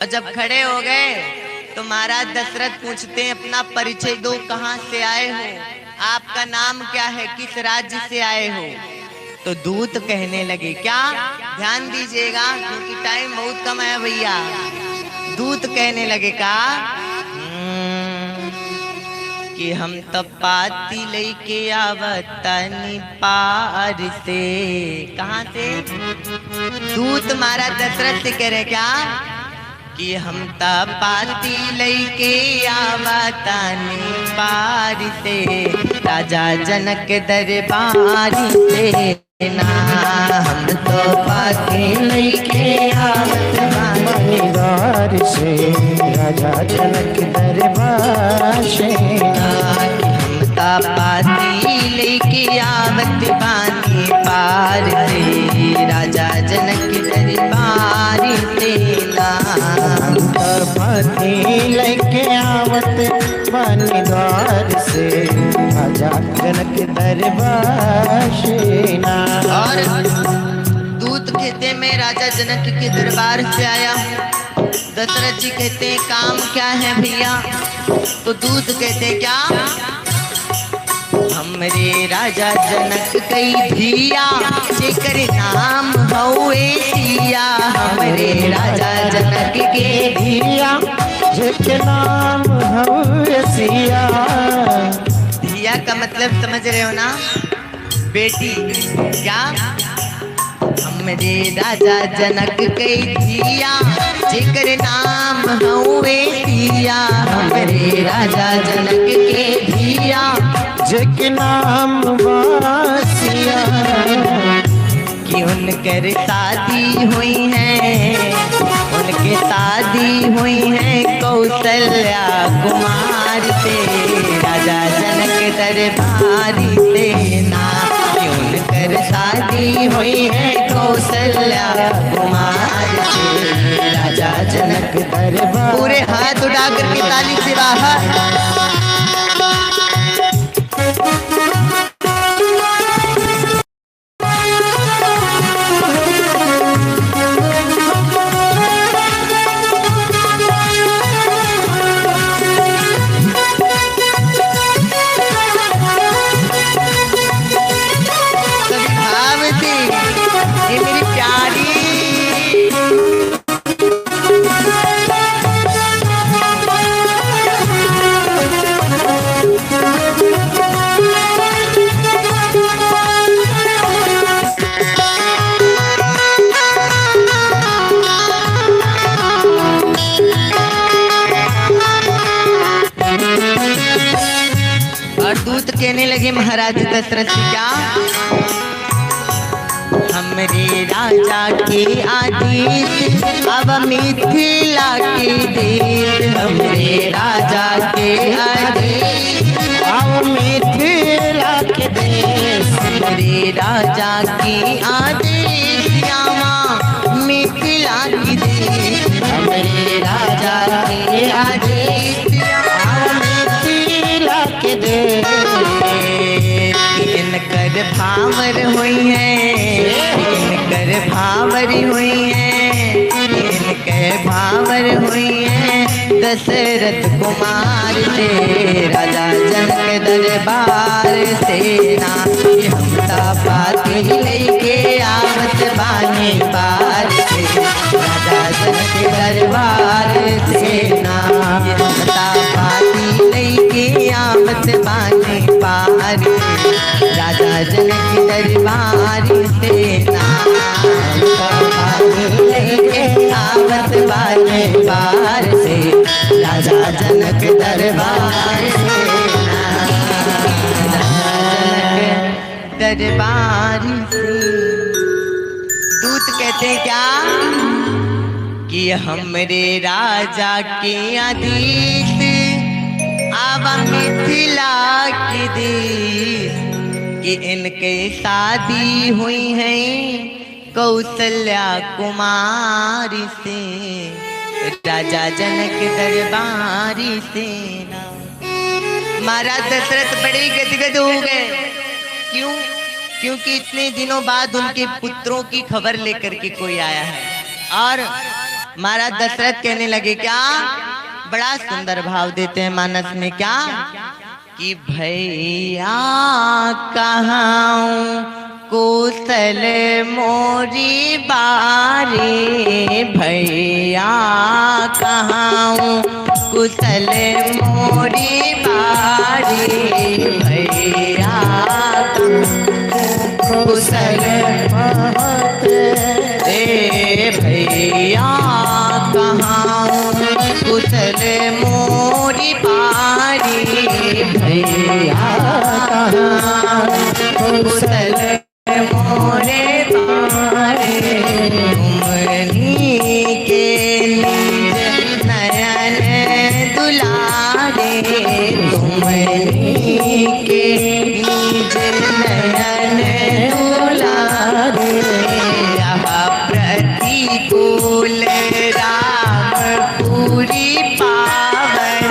और जब खड़े हो गए तो महाराज दशरथ पूछते हैं अपना परिचय दो, कहाँ से आए हो, आपका नाम क्या है, किस राज्य से आए हो। तो दूत कहने लगे, क्या ध्यान दीजिएगा क्योंकि टाइम बहुत कम है भैया। दूत कहने लगे का कि हम तो पाती लेके आवतनी पार से। कहाँ से? दूत महाराज दशरथ से कह रहे क्या कि हम तो पाती लेके आवतनी पार से, राजा जनक दरबार से ना। हम तो पाती लेके आवतनी दरबार से, राजा जनक दरबार से ना। हम पाती लेके आवत बानी पार से, राजा जनक दरबार से ना। हम पाती लेके आवत बानी द्वार से, राजा जनक दरबार से ना। और दूत कहते मैं राजा जनक के दरबार से आया हूँ। दशरथ जी कहते हैं काम क्या है भैया? तो दूत कहते क्या, हमरे राजा जनक कई धिया जेकर नाम हउए सिया। हमरे राजा जनक के धिया जेकर नाम हउए सिया। धिया का मतलब समझ रहे हो ना, बेटी। क्या? हमरे राजा जनक के धिया जेकर नाम हउए सिया। हमरे राजा जनक के धिया जेकर नाम बासिया। कि उनकर शादी हुई है, उनके शादी हुई है कौशल्या कुमार से, राजा जनक दरबार से ना। कि उनकर शादी हुई है कौशल्या कुमार से, राजा जनक दरबार। पूरे हाथ उठा करके ताली से बाहर। कहने लगे महाराज दशरथ जी क्या, हमरे राजा के आदेश अब मिथिला के देश। हमरे राजा के आदेश अब मिथिला के देश। हमरे राजा के आदेश आवा मिथिला के देश। हमरे राजा के आदेश मिथिला के देश। इनकर भावर हुई है, इनकर भावर हुई है, इनके भावर हुई है दशरथ कुमार से, राजा जनक दरबार से ना। हम पाती लेके आवत बानी पार से, राजा जनक दरबार से ना। हम पाती लेके आवत बानी पार से, राजा जनक दरबार से ना। लेके आवत बानी पार से, राजा जनक दरबार से ना। दरबार से दूत कहते क्या कि हमरे राजा के आदेश आवा मिथिला के देश। कि इनके शादी हुई है कौशल्या कुमारी से, राजा जनक दरबारी से ना। महाराज दशरथ बड़े गदगद हो गए। क्यों? क्योंकि इतने दिनों बाद उनके पुत्रों की खबर लेकर के कोई आया है। और महाराज दशरथ कहने लगे क्या, बड़ा सुंदर भाव देते हैं मानस में, क्या कि भैया कहाँ कुशल मोरी बारी, भैया कहाँ कुशल मोरी बारी, भैया कुशल रे भैया कहाँ कुशल मोरी बारी, भैया कहाँ कुशल मोरे बारे, तुमनी के निज नयन दुलारे, तुमनी के निज नयन दुलारे, यहाँ प्रतिकूल रामपुरी पावन,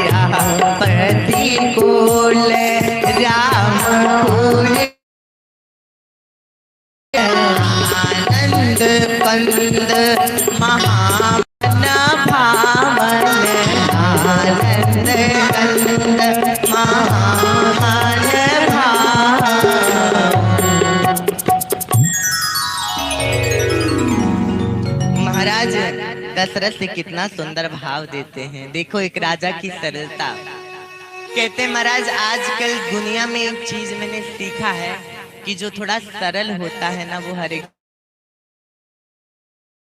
यहाँ प्रतिकूल रामपुरी आनंद कंद महामन भावन, आनंद कंद महामन भावन। महाराज दशरथ से कितना सुंदर भाव देते हैं, देखो एक राजा की सरलता। कहते हैं महाराज आजकल दुनिया में एक चीज मैंने सीखा है कि जो थोड़ा सरल होता है ना वो हर एक,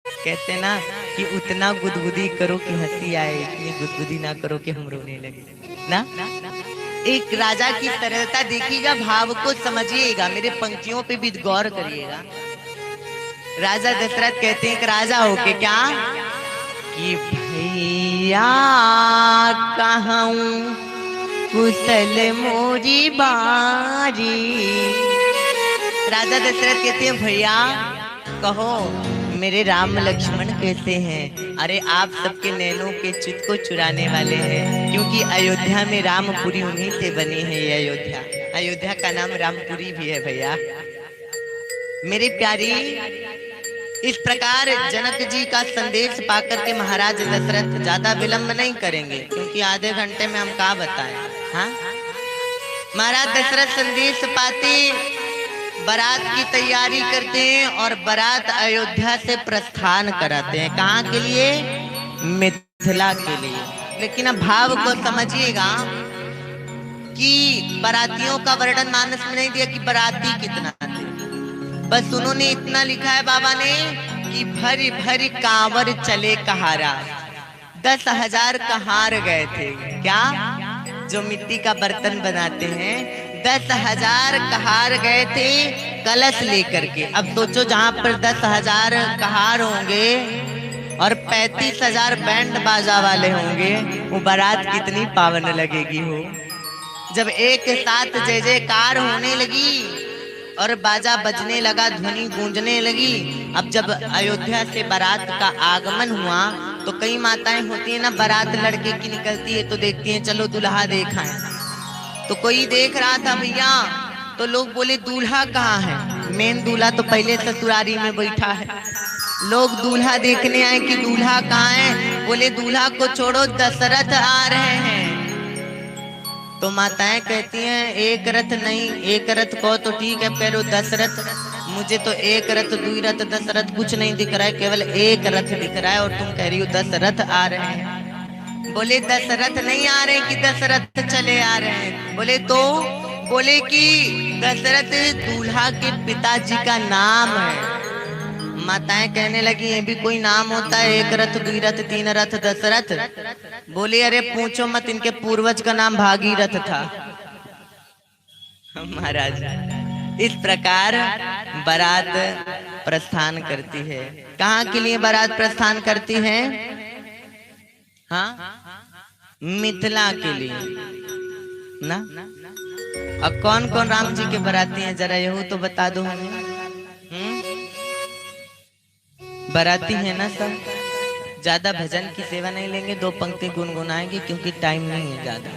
कहते ना कि उतना गुदगुदी करो कि हंसी आए, इतनी गुदगुदी ना करो कि हम रोने लगे ना। एक राजा की सरलता देखिएगा, भाव को समझिएगा, मेरे पंक्तियों पे भी गौर करिएगा। राजा दशरथ कहते हैं एक राजा होके क्या कि भैया कहाँ कुशल मोरी बारी। राजा दशरथ कहते हैं भैया कहो मेरे राम लक्ष्मण कैसे हैं। अरे आप सबके नैनों के चित्त को चुराने वाले हैं, क्योंकि अयोध्या में रामपुरी उन्हीं से बनी है। ये अयोध्या, अयोध्या का नाम रामपुरी भी है भैया। मेरे प्यारी, इस प्रकार जनक जी का संदेश पाकर के महाराज दशरथ ज्यादा विलंब नहीं करेंगे, क्योंकि आधे घंटे में हम क्या बताएं। हाँ, महाराज दशरथ संदेश पाते बारात की तैयारी करते हैं और बारात अयोध्या से प्रस्थान कराते हैं। कहाँ के लिए? मिथिला के लिए। लेकिन अब भाव को समझिएगा कि बारातियों का वर्णन मानस में नहीं दिया कि बाराती कितना थे, बस उन्होंने इतना लिखा है बाबा ने कि भरी भरी कांवर चले कहारा। 10,000 कहार गए थे। क्या? जो मिट्टी का बर्तन बनाते हैं, 10,000 कहार गए थे कलश लेकर के। अब सोचो जहां पर 10,000 कहार होंगे और 35,000 बैंड बाजा वाले होंगे, वो बारात कितनी पावन लगेगी हो। जब एक साथ जय जयकार होने लगी और बाजा बजने लगा, ध्वनि गूंजने लगी। अब जब अयोध्या से बारात का आगमन हुआ तो कई माताएं होती है ना, बारात लड़के की निकलती है तो देखती हैं चलो दुल्हा देखा है। तो कोई देख रहा था भैया, तो लोग बोले दूल्हा कहाँ है। मेन दूल्हा तो पहले ससुरारी में बैठा है। लोग दूल्हा देखने आए कि दूल्हा कहाँ है। बोले दूल्हा को छोड़ो, दशरथ आ रहे हैं। तो माताएं कहती हैं एक रथ नहीं, एक रथ को तो ठीक है, कह रहे हो 10 रथ। मुझे तो एक रथ, 2 रथ, 10 रथ कुछ नहीं दिख रहा है, केवल एक रथ दिख रहा है और तुम कह रही हो 10 रथ आ रहे हैं। बोले 10 रथ नहीं आ रहे कि 10 रथ चले आ रहे हैं। बोले तो, बोले कि दशरथ दूल्हा के पिताजी का नाम है। माताएं कहने लगी ये भी कोई नाम होता है, 1 रथ, 2 रथ, 3 रथ, 10 रथ। बोले अरे पूछो मत, इनके पूर्वज का नाम भागीरथ था। महाराज इस प्रकार बारात प्रस्थान करती है। कहाँ के लिए बारात प्रस्थान करती है? हाँ, मिथिला के लिए ना। अब कौन कौन राम जी के बाराती हैं जरा यही तो बता दो हमें। बाराती है ना सब। ज्यादा भजन की सेवा नहीं लेंगे, 2 पंक्ति गुनगुनाएंगे क्योंकि टाइम नहीं है ज्यादा।